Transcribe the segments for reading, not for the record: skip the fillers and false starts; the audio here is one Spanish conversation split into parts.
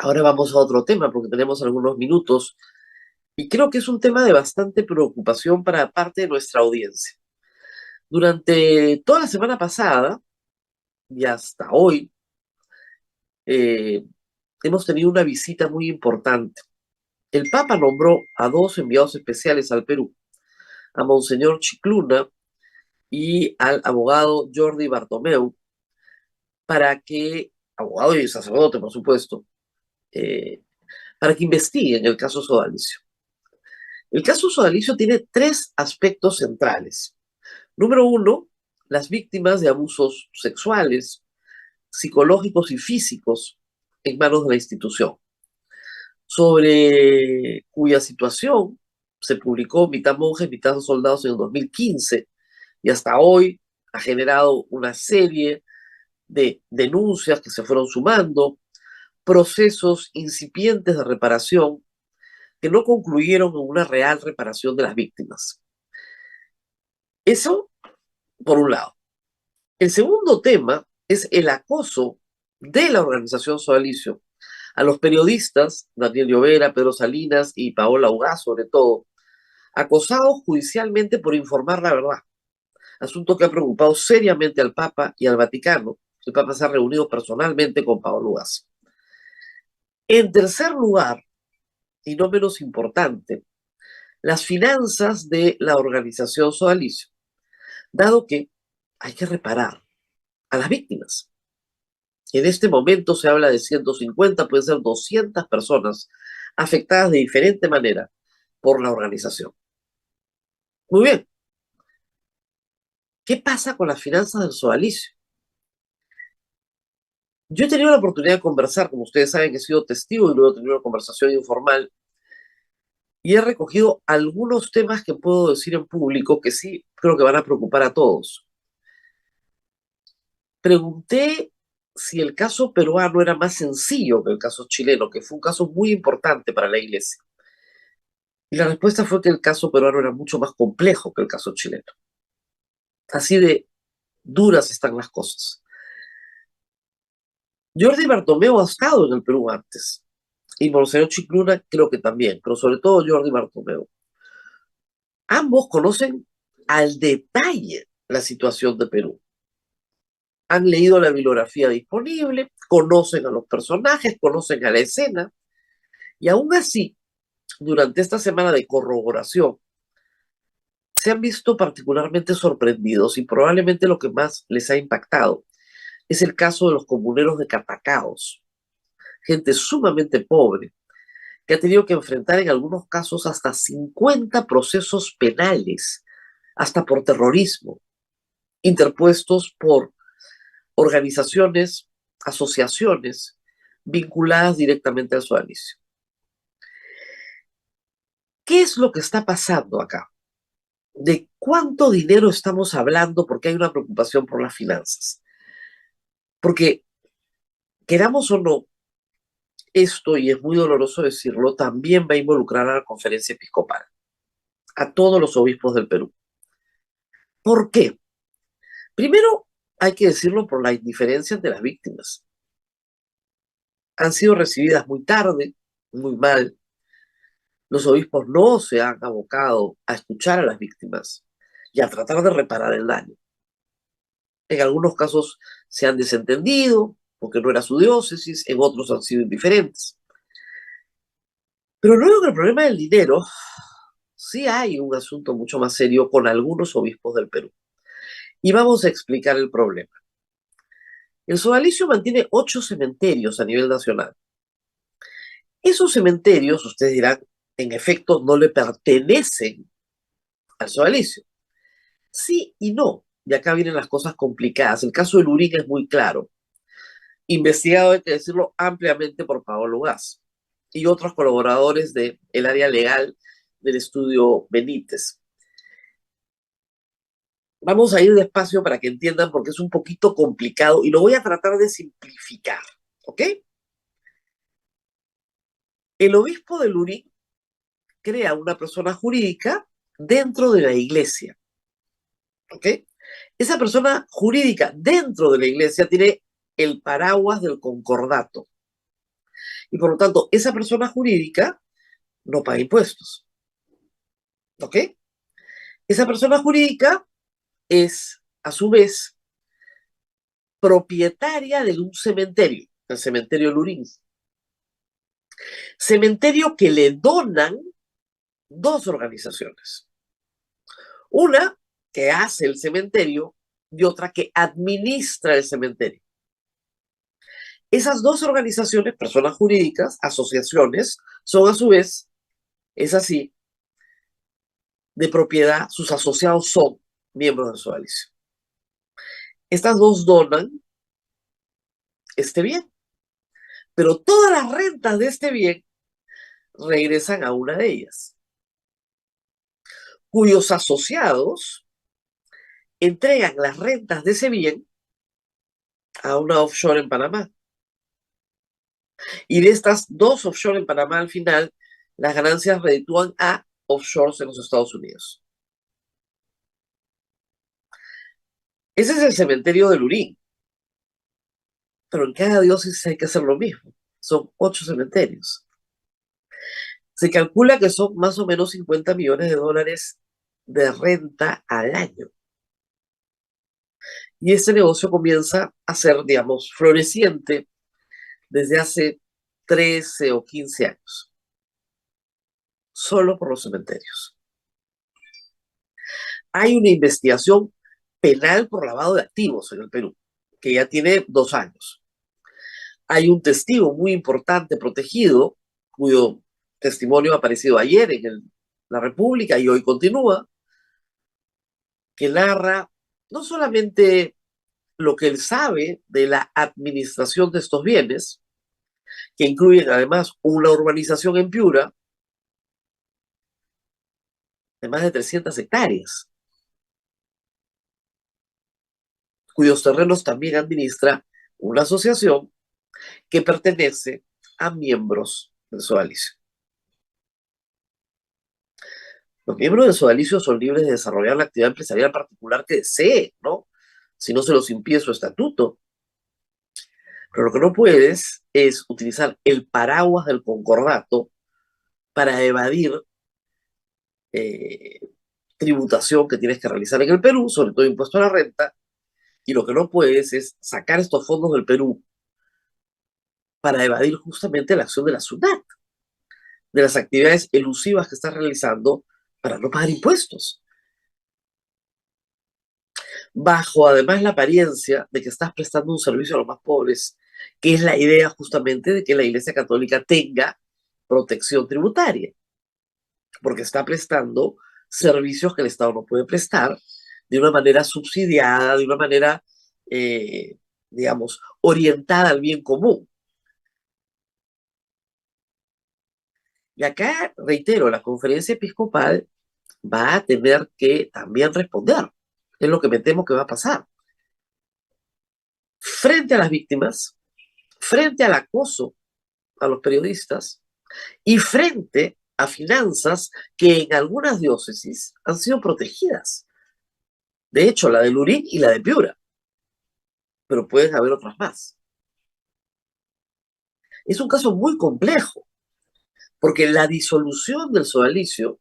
Ahora vamos a otro tema porque tenemos algunos minutos y creo que es un tema de bastante preocupación para parte de nuestra audiencia. Durante toda la semana pasada y hasta hoy eh, hemos tenido una visita muy importante. El Papa nombró a dos enviados especiales al Perú, a Monseñor Chicluna y al abogado Jordi Bartomeu, para que, abogado y sacerdote por supuesto, eh, para que investiguen el caso Sodalicio. El caso Sodalicio tiene tres aspectos centrales. Número uno, las víctimas de abusos sexuales, psicológicos y físicos en manos de la institución, sobre cuya situación se publicó Mitad Monjes, Mitad Soldados en el 2015 y hasta hoy ha generado una serie de denuncias que se fueron sumando, procesos incipientes de reparación que no concluyeron en una real reparación de las víctimas. Eso por un lado. El segundo tema es el acoso de la organización Sodalicio a los periodistas, Daniel Llovera, Pedro Salinas y Paola Ugaz, sobre todo, acosados judicialmente por informar la verdad, asunto que ha preocupado seriamente al Papa y al Vaticano. El Papa se ha reunido personalmente con Paola Ugaz. En tercer lugar, y no menos importante, las finanzas de la organización Sodalicio, dado que hay que reparar a las víctimas. En este momento se habla de 150, pueden ser 200 personas afectadas de diferente manera por la organización. Muy bien, ¿qué pasa con las finanzas del sodalicio? Yo he tenido la oportunidad de conversar, como ustedes saben, que he sido testigo y luego he tenido una conversación informal y he recogido algunos temas que puedo decir en público que sí creo que van a preocupar a todos. Pregunté si el caso peruano era más sencillo que el caso chileno, que fue un caso muy importante para la iglesia. Y la respuesta fue que el caso peruano era mucho más complejo que el caso chileno. Así de duras están las cosas. Jordi Bartomeu ha estado en el Perú antes, y Monseñor Chicluna creo que también, pero sobre todo Jordi Bartomeu. Ambos conocen al detalle la situación de Perú. Han leído la bibliografía disponible, conocen a los personajes, conocen a la escena, y aún así, durante esta semana de corroboración, se han visto particularmente sorprendidos y probablemente lo que más les ha impactado es el caso de los comuneros de Catacaos, gente sumamente pobre, que ha tenido que enfrentar en algunos casos hasta 50 procesos penales, hasta por terrorismo, interpuestos por organizaciones, asociaciones vinculadas directamente al sodalicio. ¿Qué es lo que está pasando acá? ¿De cuánto dinero estamos hablando? Porque hay una preocupación por las finanzas. Porque, queramos o no, esto, y es muy doloroso decirlo, también va a involucrar a la conferencia episcopal, a todos los obispos del Perú. ¿Por qué? Primero, hay que decirlo por la indiferencia de las víctimas. Han sido recibidas muy tarde, muy mal. Los obispos no se han abocado a escuchar a las víctimas y a tratar de reparar el daño. En algunos casos se han desentendido porque no era su diócesis, en otros han sido indiferentes. Pero luego que el problema del dinero, sí hay un asunto mucho más serio con algunos obispos del Perú. Y vamos a explicar el problema. El sodalicio mantiene 8 cementerios a nivel nacional. Esos cementerios, ustedes dirán, en efecto, no le pertenecen al sodalicio. Sí y no. Y acá vienen las cosas complicadas. El caso de Lurín es muy claro. Investigado, hay que decirlo, ampliamente por Paolo Gas y otros colaboradores del área legal del estudio Benítez. Vamos a ir despacio para que entiendan porque es un poquito complicado y lo voy a tratar de simplificar, ¿ok? El obispo de Lurín crea una persona jurídica dentro de la iglesia, ¿ok? Esa persona jurídica dentro de la iglesia tiene el paraguas del concordato. y por lo tanto esa persona jurídica no paga impuestos. ¿Ok? Esa persona jurídica es, a su vez, propietaria de un cementerio, el cementerio Lurín. Cementerio que le donan dos organizaciones. Una que hace el cementerio y otra que administra el cementerio. Esas dos organizaciones, personas jurídicas, asociaciones, son a su vez, es así, de propiedad, sus asociados son miembros del sodalicio. Estas dos donan este bien, pero todas las rentas de este bien regresan a una de ellas, cuyos asociados entregan las rentas de ese bien a una offshore en Panamá. Y de estas dos offshore en Panamá, al final, las ganancias reditúan a offshores en los Estados Unidos. Ese es el cementerio de Lurín. Pero en cada diócesis hay que hacer lo mismo. Son 8 cementerios. Se calcula que son más o menos 50 millones de dólares de renta al año. Y este negocio comienza a ser, digamos, floreciente desde hace 13 o 15 años. Solo por los cementerios. Hay una investigación penal por lavado de activos en el Perú, que ya tiene 2 años. Hay un testigo muy importante protegido, cuyo testimonio ha aparecido ayer en La República y hoy continúa, que narra no solamente lo que él sabe de la administración de estos bienes, que incluyen además una urbanización en Piura de más de 300 hectáreas, cuyos terrenos también administra una asociación que pertenece a miembros del sodalicio. Los miembros del sodalicio son libres de desarrollar la actividad empresarial particular que deseen, ¿no? Si no se los impide su estatuto. Pero lo que no puedes es utilizar el paraguas del concordato para evadir eh, tributación que tienes que realizar en el Perú, sobre todo impuesto a la renta, y lo que no puedes es sacar estos fondos del Perú para evadir justamente la acción de la SUNAT, de las actividades elusivas que estás realizando para no pagar impuestos. Bajo además la apariencia de que estás prestando un servicio a los más pobres, que es la idea justamente de que la Iglesia Católica tenga protección tributaria, porque está prestando servicios que el Estado no puede prestar de una manera subsidiada, de una manera, digamos, orientada al bien común. Y acá, reitero, la conferencia episcopal va a tener que también responder. Es lo que me temo que va a pasar. Frente a las víctimas, frente al acoso a los periodistas y frente a finanzas que en algunas diócesis han sido protegidas. De hecho, la de Lurín y la de Piura. Pero pueden haber otras más. Es un caso muy complejo, porque la disolución del sodalicio,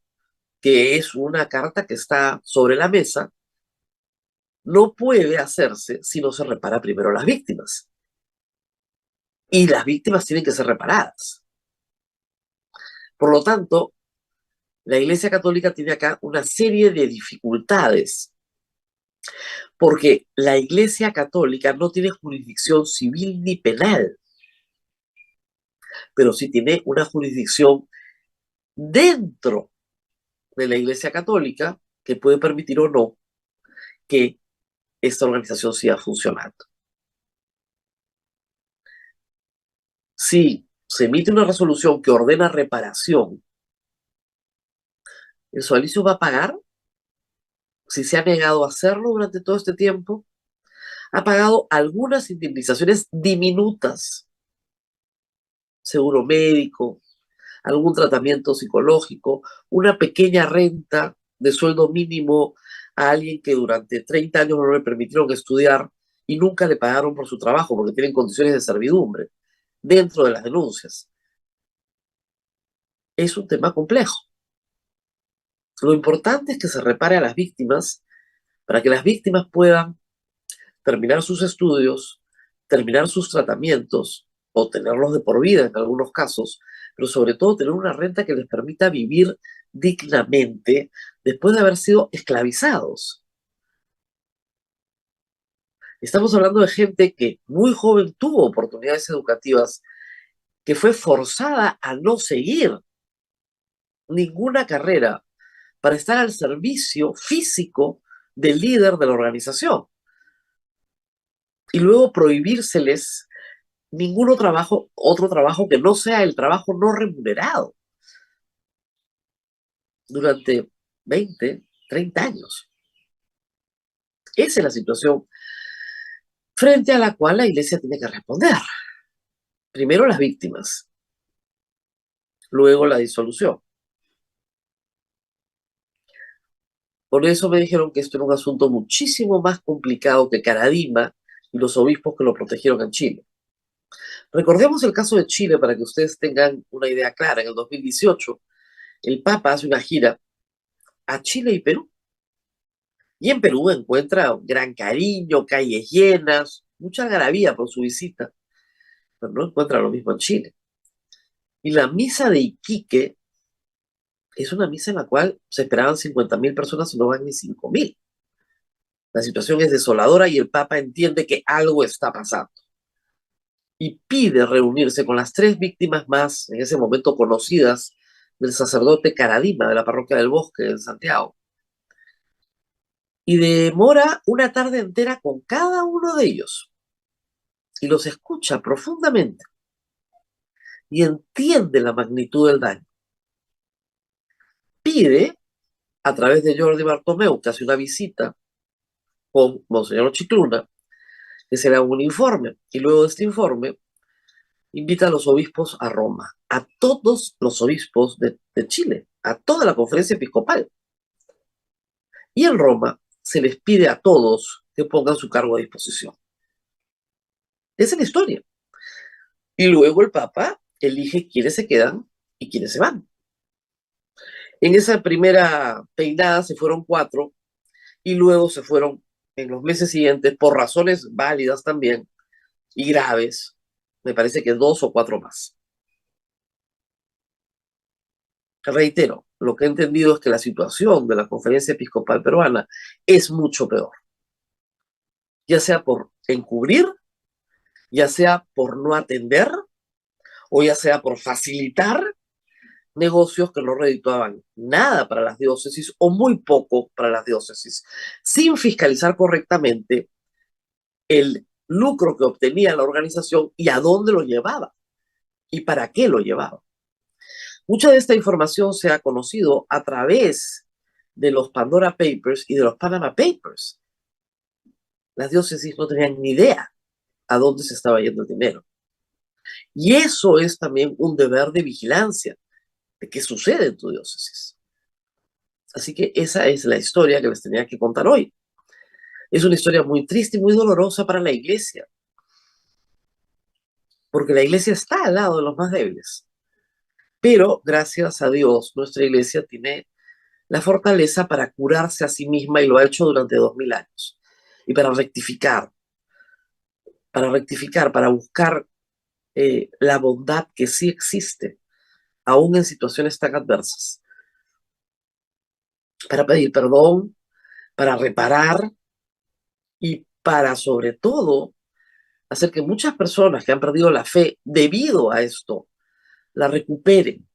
que es una carta que está sobre la mesa, no puede hacerse si no se repara primero las víctimas. Y las víctimas tienen que ser reparadas. Por lo tanto, la Iglesia Católica tiene acá una serie de dificultades, porque la Iglesia Católica no tiene jurisdicción civil ni penal, pero sí tiene una jurisdicción dentro de la Iglesia Católica que puede permitir o no que esta organización siga funcionando. Si se emite una resolución que ordena reparación, ¿el sodalicio va a pagar? Si se ha negado a hacerlo durante todo este tiempo, ha pagado algunas indemnizaciones diminutas, seguro médico, algún tratamiento psicológico, una pequeña renta de sueldo mínimo a alguien que durante 30 años no le permitieron estudiar y nunca le pagaron por su trabajo porque tienen condiciones de servidumbre dentro de las denuncias. es un tema complejo. Lo importante es que se repare a las víctimas para que las víctimas puedan terminar sus estudios, terminar sus tratamientos o tenerlos de por vida en algunos casos, pero sobre todo tener una renta que les permita vivir dignamente después de haber sido esclavizados. Estamos hablando de gente que muy joven tuvo oportunidades educativas, que fue forzada a no seguir ninguna carrera para estar al servicio físico del líder de la organización y luego prohibírseles otro trabajo que no sea el trabajo no remunerado durante 20, 30 años. Esa es la situación frente a la cual la iglesia tiene que responder. Primero las víctimas, luego la disolución. Por eso me dijeron que esto era un asunto muchísimo más complicado que Caradima y los obispos que lo protegieron en Chile. Recordemos el caso de Chile para que ustedes tengan una idea clara. En el 2018, el Papa hace una gira a Chile y Perú. Y en Perú encuentra gran cariño, calles llenas, mucha algarabía por su visita, pero no encuentra lo mismo en Chile. Y la misa de Iquique es una misa en la cual se esperaban 50.000 personas y no van ni 5.000. La situación es desoladora y el Papa entiende que algo está pasando. Y pide reunirse con las 3 víctimas más, en ese momento conocidas, del sacerdote Caradima de la parroquia del Bosque en Santiago. Y demora una tarde entera con cada uno de ellos. Y los escucha profundamente y entiende la magnitud del daño. Pide, a través de Jordi Bartomeu, que hace una visita con Monseñor Chicluna, que se le haga un informe. Y luego de este informe, invita a los obispos a Roma, a todos los obispos de Chile, a toda la conferencia episcopal. Y en Roma se les pide a todos que pongan su cargo a disposición. Esa es la historia. Y luego el Papa elige quiénes se quedan y quiénes se van. En esa primera peinada se fueron 4 y luego se fueron en los meses siguientes por razones válidas también y graves, me parece que 2 o 4 más. Reitero, lo que he entendido es que la situación de la Conferencia Episcopal Peruana es mucho peor, ya sea por encubrir, ya sea por no atender o ya sea por facilitar negocios que no redituaban nada para las diócesis o muy poco para las diócesis, sin fiscalizar correctamente el lucro que obtenía la organización y a dónde lo llevaba y para qué lo llevaba. Mucha de esta información se ha conocido a través de los Pandora Papers y de los Panama Papers. Las diócesis no tenían ni idea a dónde se estaba yendo el dinero. Y eso es también un deber de vigilancia de qué sucede en tu diócesis. Así que esa es la historia que les tenía que contar hoy. Es una historia muy triste y muy dolorosa para la iglesia, porque la iglesia está al lado de los más débiles. Pero gracias a Dios, nuestra iglesia tiene la fortaleza para curarse a sí misma y lo ha hecho durante 2000 años. Y para buscar la bondad que sí existe, aún en situaciones tan adversas. Para pedir perdón, para reparar y para, sobre todo, hacer que muchas personas que han perdido la fe debido a esto, la recuperen,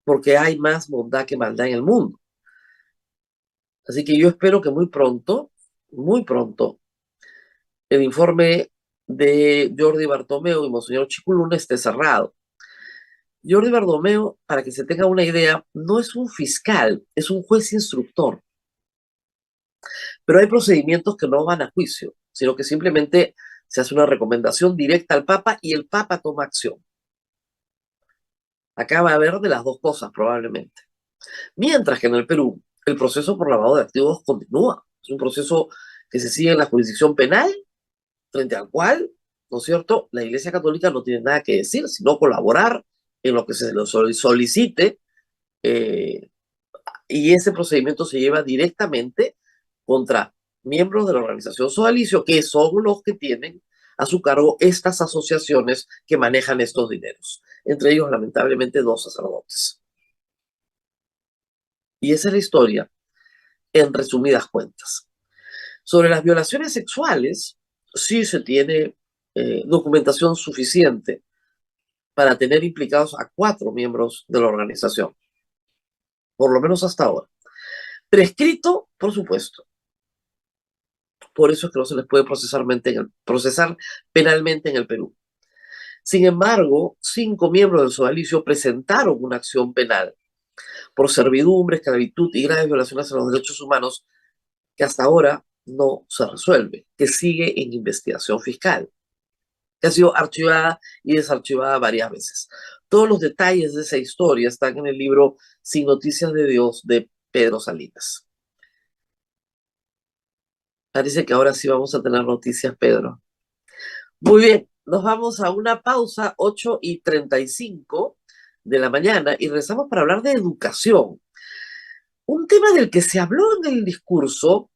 porque hay más bondad que maldad en el mundo. Así que yo espero que muy pronto, el informe de Jordi Bartomeu y Monseñor Chiculuna esté cerrado. Jordi Bartomeu, para que se tenga una idea, no es un fiscal, es un juez instructor. Pero hay procedimientos que no van a juicio, sino que simplemente se hace una recomendación directa al Papa y el Papa toma acción. Acá va a haber de las dos cosas probablemente. Mientras que en el Perú, el proceso por lavado de activos continúa. Es un proceso que se sigue en la jurisdicción penal, frente al cual, ¿no es cierto?, la Iglesia Católica no tiene nada que decir, sino colaborar en lo que se lo solicite, eh, y ese procedimiento se lleva directamente contra miembros de la organización sodalicio, que son los que tienen a su cargo estas asociaciones que manejan estos dineros, entre ellos lamentablemente 2 sacerdotes. Y esa es la historia en resumidas cuentas. Sobre las violaciones sexuales, sí se tiene documentación suficiente para tener implicados a 4 miembros de la organización, por lo menos hasta ahora. Prescrito, por supuesto. Por eso es que no se les puede procesar penalmente en el Perú. Sin embargo, 5 miembros del sodalicio presentaron una acción penal por servidumbre, esclavitud y graves violaciones a los derechos humanos que hasta ahora no se resuelve, que sigue en investigación fiscal, que ha sido archivada y desarchivada varias veces. Todos los detalles de esa historia están en el libro Sin Noticias de Dios de Pedro Salinas. Parece que ahora sí vamos a tener noticias, Pedro. Muy bien, nos vamos a una pausa, 8:35 de la mañana, y regresamos para hablar de educación. Un tema del que se habló en el discurso